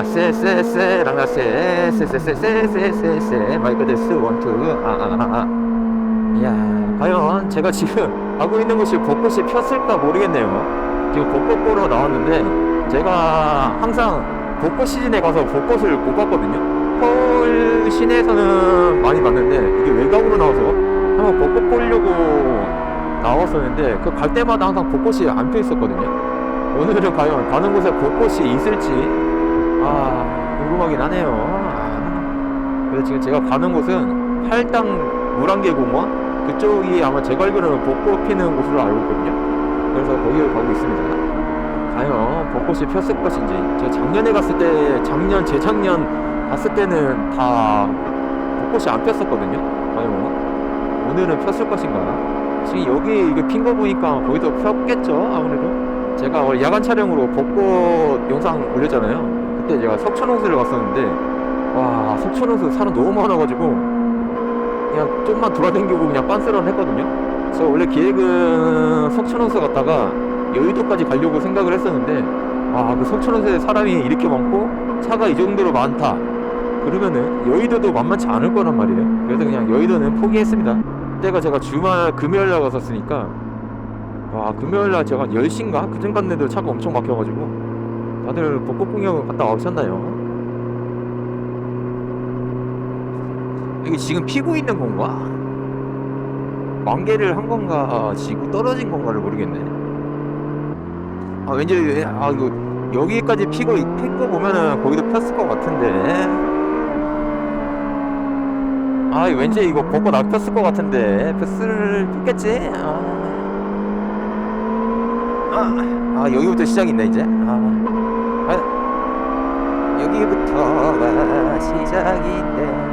세세세랑나 세세세세세세세세 마이크 데스 원투 이야, 과연 제가 지금 하고 있는 곳이 벚꽃이 폈을까 모르겠네요. 지금 벚꽃 보러 나왔는데 제가 항상 벚꽃 시즌에 가서 벚꽃을 못 봤거든요. 서울 시내에서는 많이 봤는데 이게 외곽으로 나와서 한번 벚꽃 보려고 나왔었는데 그 갈 때마다 항상 벚꽃이 안 펴 있었거든요. 오늘은 과연 가는 곳에 벚꽃이 있을지 궁금하긴 하네요. 그래서 지금 제가 가는 곳은 팔당 물안개공원 그쪽이 아마 제가 알기로는 벚꽃 피는 곳으로 알고 있거든요. 그래서 거기를 가고 있습니다. 과연 벚꽃이 폈을 것인지. 제가 작년에 갔을 때 재작년 갔을 때는 다 벚꽃이 안 폈었거든요. 과연 오늘은 폈을 것인가. 지금 여기 이거 핀 거 보니까 거기도 폈겠죠, 아무래도. 제가 원래 야간 촬영으로 벚꽃 영상 올렸잖아요. 그때 제가 석촌호수를 갔었는데 와, 석촌호수 사람 너무 많아가지고 그냥 좀만 돌아다니고 그냥 빤스런 했거든요. 저 원래 계획은 석촌호수 갔다가 여의도까지 가려고 생각을 했었는데 그 석촌호수에 사람이 이렇게 많고 차가 이 정도로 많다 그러면은 여의도도 만만치 않을 거란 말이에요. 그래서 그냥 여의도는 포기했습니다. 그때가 제가 주말 금요일날 갔었으니까 금요일날 제가 10시인가? 그쯤 갔는데도 차가 엄청 막혀가지고 다들 벚꽃 구경 갔다 오셨나요? 이게 지금 피고 있는 건가? 만개를 한 건가? 지고 떨어진 건가를 모르겠네. 왠지 이거 여기까지 핀 거 보면은 거기도 폈을 것 같은데. 왠지 이거 벚꽃 안 폈을 것 같은데 폈겠지? 여기부터 시작인데 이제. 여기부터가 시작인데.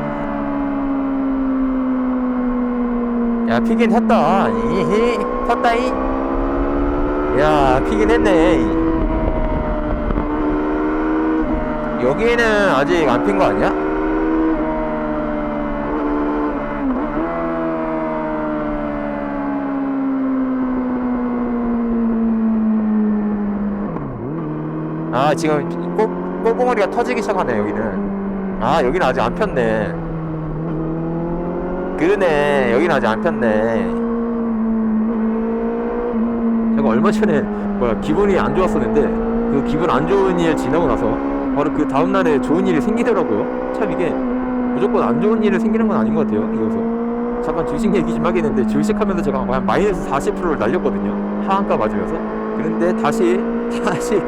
야, 피긴 했다. 폈다이. 야, 피긴 했네. 여기는 아직 안 핀 거 아니야? 지금 꼴봉어리가 터지기 시작하네. 여기는 여기는 아직 안 폈네. 그러네, 여기는 아직 안 폈네. 제가 얼마 전에 기분이 안 좋았었는데 그 기분 안 좋은 일 지나고 나서 바로 그 다음날에 좋은 일이 생기더라고요. 참 이게 무조건 안 좋은 일이 생기는 건 아닌 것 같아요. 이어서 잠깐 주식 얘기 좀 하겠는데, 주식하면서 제가 한 마이너스 40%를 날렸거든요. 하한가 맞으면서. 그런데 다시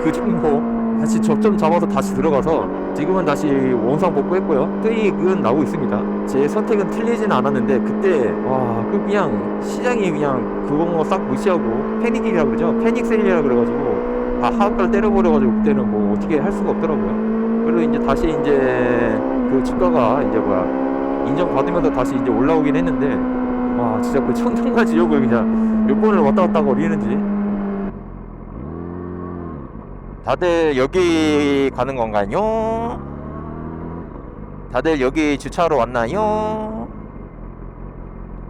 그 종목 다시 저점 잡아서 다시 들어가서 지금은 다시 원상 복구했고요. 수익은 나오고 있습니다. 제 선택은 틀리진 않았는데 그때 그냥 시장이 그냥 그거 싹 무시하고 패닉이라 그러죠. 패닉셀이라 그래가지고 하한가를 때려버려가지고 그때는 뭐 어떻게 할 수가 없더라고요. 그리고 이제 다시 그 주가가 인정받으면서 다시 올라오긴 했는데 진짜 그 천둥과 지옥을 그냥 몇 번을 왔다 갔다 거리는지. 다들 여기 가는 건가요? 다들 여기 주차하러 왔나요?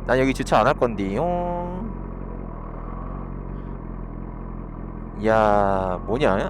난 여기 주차 안 할 건데요. 야, 뭐냐?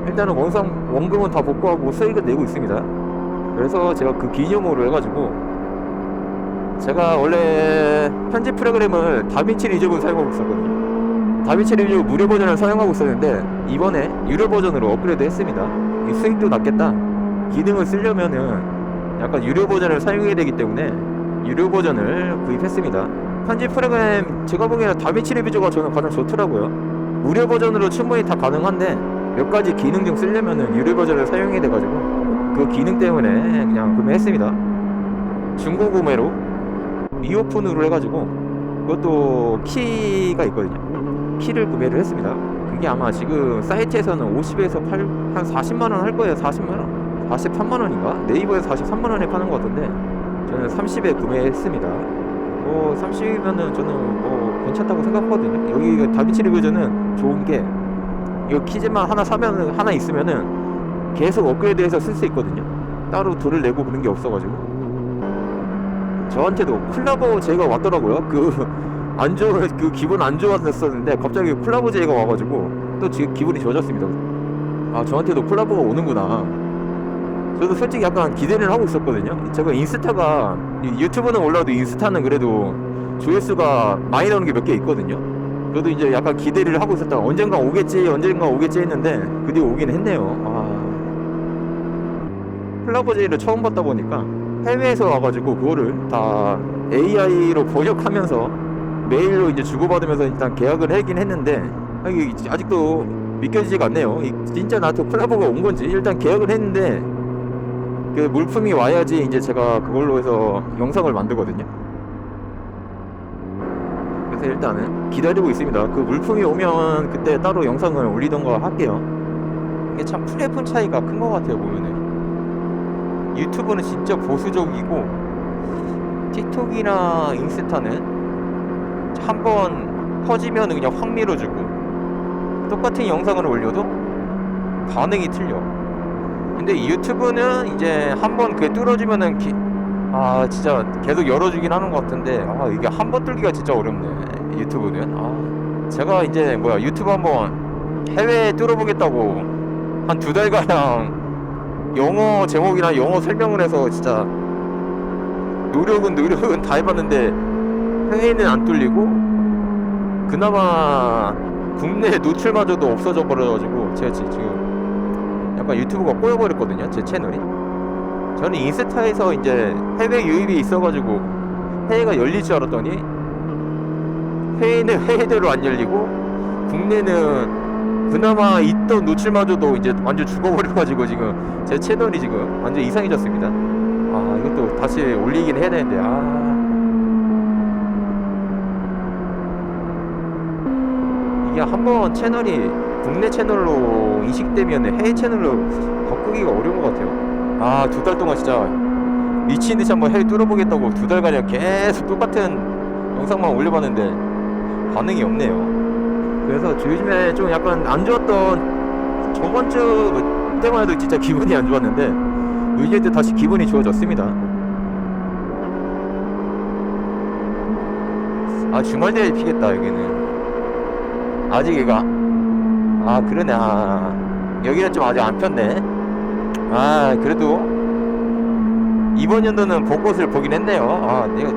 일단은 원금은 다 복구하고 수익은 내고 있습니다. 그래서 제가 그 기념으로 해가지고 제가 원래 편집 프로그램을 다빈치 리졸브를 사용하고 있었거든요. 다빈치 리졸브 무료 버전을 사용하고 있었는데 이번에 유료 버전으로 업그레이드 했습니다. 이 수익도 낮겠다. 기능을 쓰려면은 약간 유료 버전을 사용해야 되기 때문에 유료 버전을 구입했습니다. 편집 프로그램 제가 보기에는 다빈치 리졸브가 저는 가장 좋더라고요. 무료 버전으로 충분히 다 가능한데 몇 가지 기능 좀 쓰려면은 유료 버전을 사용해야 돼가지고 그 기능 때문에 그냥 구매했습니다. 중고 구매로 리오픈으로 해가지고 그것도 키가 있거든요. 키를 구매를 했습니다. 그게 아마 지금 사이트에서는 50에서 한 40만원 할 거예요. 40만원? 43만원인가? 네이버에서 43만원에 파는 것 같은데 저는 30에 구매했습니다. 30이면은 저는 괜찮다고 생각하거든요. 여기 다빈치 리뷰즈는 좋은 게 이거 키즈만 하나 사면은 하나 있으면은 계속 업그레이드해서 쓸 수 있거든요. 따로 돈을 내고 그런 게 없어가지고 저한테도 콜라보 제의가 왔더라고요. 그 기분 안 좋았었는데 갑자기 콜라보 제의가 와가지고 또 지금 기분이 좋아졌습니다. 아, 저한테도 콜라보가 오는구나. 저도 솔직히 약간 기대를 하고 있었거든요. 제가 인스타가 유튜브는 올라도 인스타는 그래도 조회수가 많이 나오는 게 몇 개 있거든요. 저도 이제 약간 기대를 하고 있었다가 언젠가 오겠지 했는데 그 뒤에 오긴 했네요. 콜라보 제의를 처음 받다 보니까 해외에서 와가지고 그거를 다 AI로 번역하면서 메일로 이제 주고받으면서 일단 계약을 하긴 했는데 이게 아직도 믿겨지지가 않네요. 진짜 나한테 콜라보가 온 건지. 일단 계약을 했는데 그 물품이 와야지 이제 제가 그걸로 해서 영상을 만들거든요. 그래서 일단은 기다리고 있습니다. 그 물품이 오면 그때 따로 영상을 올리던가 할게요. 이게 참 플랫폼 차이가 큰 것 같아요. 보면은 유튜브는 진짜 보수적이고 틱톡이나 인스타는 한번 퍼지면 그냥 확 밀어주고 똑같은 영상을 올려도 반응이 틀려. 근데 유튜브는 이제 한번 그게 뚫어지면은 진짜 계속 열어주긴 하는 것 같은데 이게 한 번 뚫기가 진짜 어렵네. 유튜브는 제가 이제 유튜브 한번 해외에 뚫어보겠다고 한 2달가량 영어 제목이나 영어 설명을 해서 진짜 노력은 다 해봤는데 해외는 안 뚫리고 그나마 국내 노출마저도 없어져 버려가지고 제가 지금 약간 유튜브가 꼬여버렸거든요. 제 채널이. 저는 인스타에서 이제 해외 유입이 있어가지고 해외가 열릴 줄 알았더니 해외는 해외대로 안 열리고 국내는 그나마 있던 노출마저도 이제 완전 죽어버려가지고 지금 제 채널이 지금 완전 이상해졌습니다. 이것도 다시 올리긴 해야 되는데 이게 한번 채널이 국내 채널로 인식되면 해외 채널로 바꾸기가 어려운 것 같아요. 2달 동안 진짜 미친듯이 한번 해외 뚫어보겠다고 2달가량 계속 똑같은 영상만 올려봤는데 반응이 없네요. 그래서 요즘에 좀 약간 안 좋았던 저번 주 때만 해도 진짜 기분이 안 좋았는데 이제 또 다시 기분이 좋아졌습니다. 주말 대회 피겠다. 여기는 아직 얘가 그러네. 여기는 좀 아직 안 폈네. 그래도 이번 연도는 벚꽃을 보긴 했네요. 내가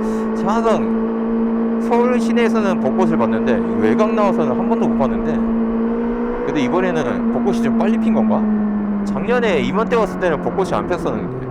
항상 서울 시내에서는 벚꽃을 봤는데 외곽 나와서는 한 번도 못 봤는데 그래도 이번에는 벚꽃이 좀 빨리 핀 건가? 작년에 이맘때 왔을 때는 벚꽃이 안 폈었는데